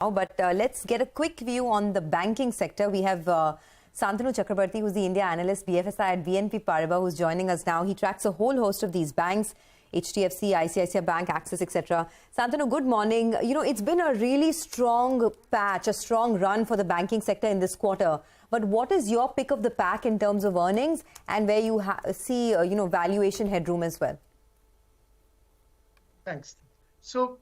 But let's get a quick view on the banking sector. We have Santanu Chakrabarti, who's the India analyst, BFSI at BNP Paribas, who's joining us now. He tracks a whole host of these banks, HDFC, ICICI Bank, Axis, etc. Santanu, good morning. You know, it's been a really strong patch, a strong run for the banking sector in this quarter. But what is your pick of the pack in terms of earnings and where you see, valuation headroom as well? Thanks. So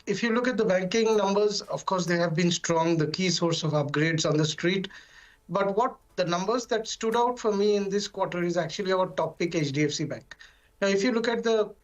if you look at the banking numbers, of course, they have been strong, the key source of upgrades on the street. But what the numbers that stood out for me in this quarter is actually our top pick, HDFC Bank. Now, if you look at the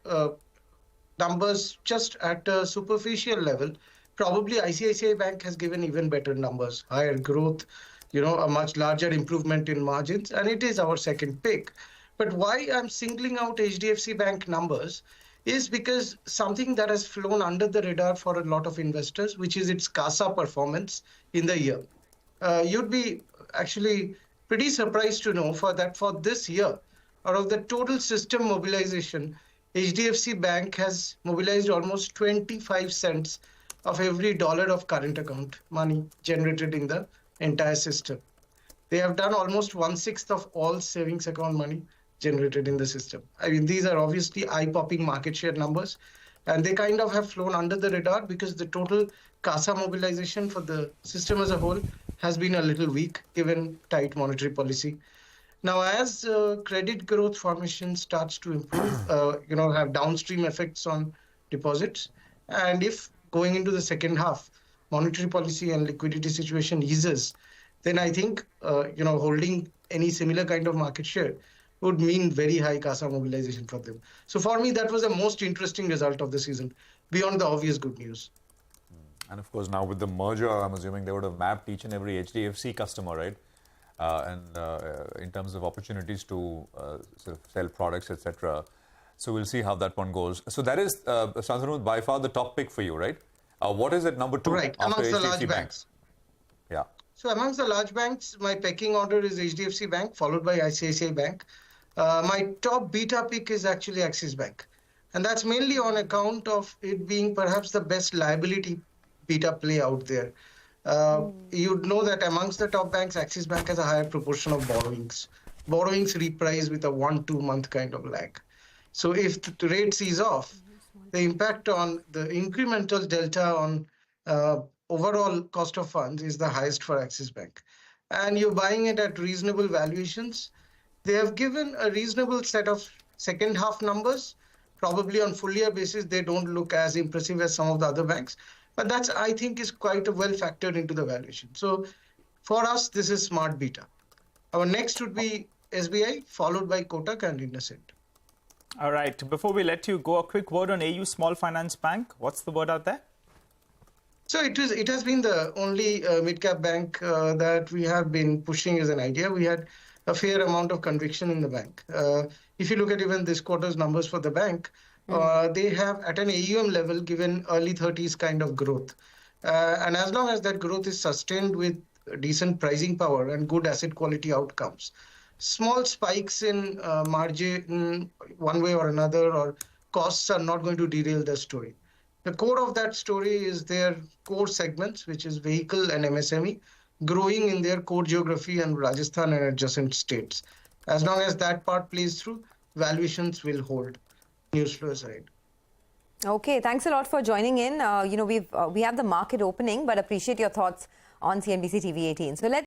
numbers just at a superficial level, probably ICICI Bank has given even better numbers, higher growth, a much larger improvement in margins, and it is our second pick. But why I'm singling out HDFC Bank numbers is because something that has flown under the radar for a lot of investors, which is its CASA performance in the year. You'd be actually pretty surprised to know for this year, out of the total system mobilization, HDFC Bank has mobilized almost 25 cents of every dollar of current account money generated in the entire system. They have done almost 1/6 of all savings account money generated in the system. I mean, these are obviously eye-popping market share numbers, and they kind of have flown under the radar because the total CASA mobilization for the system as a whole has been a little weak given tight monetary policy. Now, as credit growth formation starts to improve, have downstream effects on deposits, and if going into the second half, monetary policy and liquidity situation eases, then I think, holding any similar kind of market share would mean very high CASA mobilization for them. So for me, that was the most interesting result of the season, beyond the obvious good news. And of course, now with the merger, I'm assuming they would have mapped each and every HDFC customer, right? In terms of opportunities to sort of sell products, etc. So we'll see how that one goes. So that is, Santanu, by far the top pick for you, right? What is it, number two? Right, amongst the large banks. Yeah. So amongst the large banks, my pecking order is HDFC Bank, followed by ICICI Bank. My top beta pick is actually Axis Bank. And that's mainly on account of it being perhaps the best liability beta play out there. You'd know that amongst the top banks, Axis Bank has a higher proportion of borrowings. Borrowings reprice with a 1-2 month kind of lag. So if the rate ease off, the impact on the incremental delta on overall cost of funds is the highest for Axis Bank. And you're buying it at reasonable valuations. They have given a reasonable set of second half numbers. Probably on full year basis, they don't look as impressive as some of the other banks. But that's, I think, is quite well factored into the valuation. So for us, this is smart beta. Our next would be SBI, followed by Kotak and IndusInd. All right. Before we let you go, a quick word on AU Small Finance Bank. What's the word out there? So it has been the only mid-cap bank that we have been pushing as an idea. We had a fair amount of conviction in the bank. If you look at even this quarter's numbers for the bank, they have at an AUM level given early 30s kind of growth. And as long as that growth is sustained with decent pricing power and good asset quality outcomes, small spikes in margin one way or another or costs are not going to derail the story. The core of that story is their core segments, which is vehicle and MSME, growing in their core geography and Rajasthan and adjacent states. As long as that part plays through, valuations will hold. News flow aside. Okay, thanks a lot for joining in. We have the market opening, but appreciate your thoughts on CNBC TV18. So let's